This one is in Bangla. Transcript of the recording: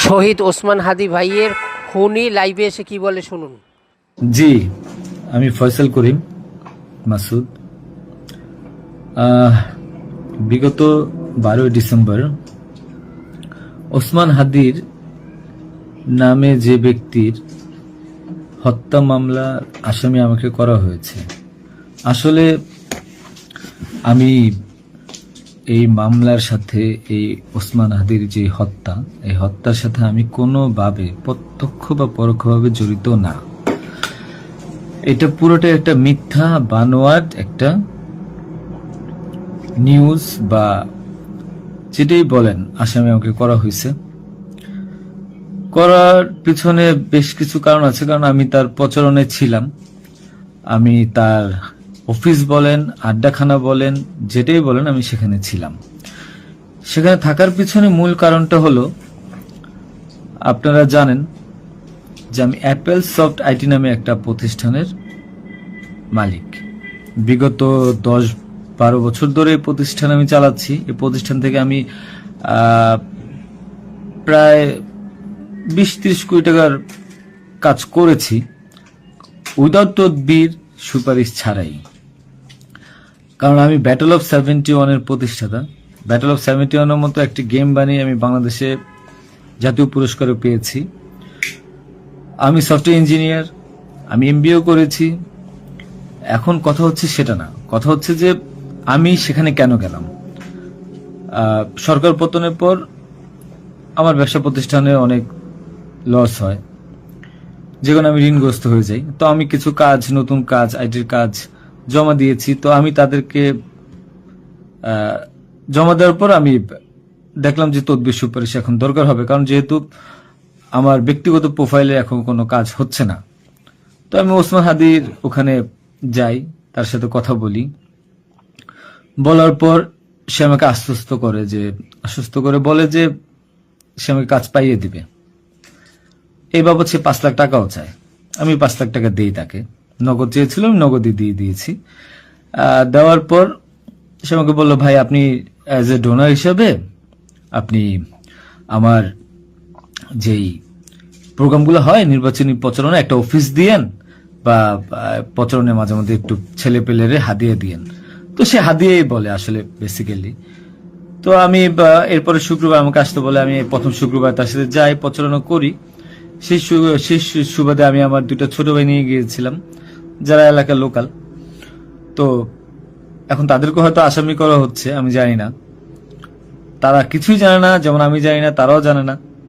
শহীদ ওসমান হাদি ভাইয়ের খুনি লাইভে এসে কি বলে শুনুন। জি, আমি ফয়সাল করিম মাসুদ। বিগত 12 ডিসেম্বর ওসমান হাদির নামে যে ব্যক্তির হত্যা মামলা আসামি আমাকে করা হয়েছে, আসলে আমি এই মামলার সাথে এই ওসমান হাদির যে হত্যা, এই হত্যার সাথে আমি কোনোভাবে প্রত্যক্ষ বা পরোক্ষভাবে জড়িত না। এটা পুরোটা একটা মিথ্যা বানোয়াট একটা নিউজ বা যেটাই বলেন আসামি আমাকে করা হয়েছে। করার পিছনে বেশ কিছু কারণ আছে, কারণ আমি তার প্রচারণে ছিলাম। আমি তার অফিস বলেন, আড্ডাখানা বলেন, যেটাই বলেন আমি সেখানে ছিলাম। সেখানে থাকার পিছনে মূল কারণটা হলো, আপনারা জানেন যে আমি অ্যাপেল সফট আইটি নামে একটা প্রতিষ্ঠানের মালিক। বিগত 10-12 বছর ধরে এই প্রতিষ্ঠান আমি চালাচ্ছি। এই প্রতিষ্ঠান থেকে আমি প্রায় 20-30 কোটি টাকার কাজ করেছি উইদাউট তদবির, সুপারিশ ছাড়াই। কারণ আমি ব্যাটল অফ 71 এর প্রতিষ্ঠাতা। ব্যাটল অফ 71 এর মতো একটি গেম বানিয়ে আমি বাংলাদেশে জাতীয় পুরস্কারও পেয়েছি। আমি সফটওয়্যার ইঞ্জিনিয়ার, আমি এমবিএ করেছি। এখন কথা হচ্ছে সেটা না, কথা হচ্ছে যে আমি সেখানে কেন গেলাম। সরকার পতনের পর আমার ব্যবসা প্রতিষ্ঠানে অনেক লস হয়, যেখানে আমি ঋণগ্রস্ত হয়ে যাই। তো আমি কিছু কাজ, নতুন কাজ, আইটির কাজ জমা দিয়েছি। তো আমি তাদেরকে জমা দেওয়ার পর আমি দেখলাম যে তদবির সুপারিশ এখন দরকার হবে, কারণ যেহেতু আমার ব্যক্তিগত প্রোফাইলে এখন কোনো কাজ হচ্ছে না। তো আমি ওসমান হাদির ওখানে যাই, তার সাথে কথা বলি। বলার পর সে আমাকে আশ্বস্ত করে বলে যে সে আমাকে কাজ পাইয়ে দিবে। এই বাবদ সে 5 লাখ টাকাও চায়। আমি 5 লাখ টাকা দিই তাকে। নগদ চেয়েছিল, আমি নগদই দিয়ে দিয়েছি। দেওয়ার পর সে আমাকে বললো, ভাই আপনি অ্যাজ এ ডোনার হিসাবে আপনি আমার যেই প্রোগ্রামগুলো হয় নির্বাচনী প্রচারণা, একটা অফিস দিয়েন বা প্রচারণে মাঝে মধ্যে একটু ছেলে পেলেরে হাদিয়া দিয়েন। তো সে হাদিয়াই বলে আসলে বেসিক্যালি। তো আমি এরপরে শুক্রবার আমাকে আসতে বলে, আমি প্রথম শুক্রবার তার সাথে যাই, প্রচারণা করি। সেই সুবাদে আমি আমার 2টা ছোট ভাই নিয়ে গিয়েছিলাম, যারা এলাকার লোকাল। তো এখন তাদেরকে হয়তো আসামি করা হচ্ছে, আমি জানি না। তারা কিছুই জানে না, যেমন আমি জানি না, তারাও জানে না।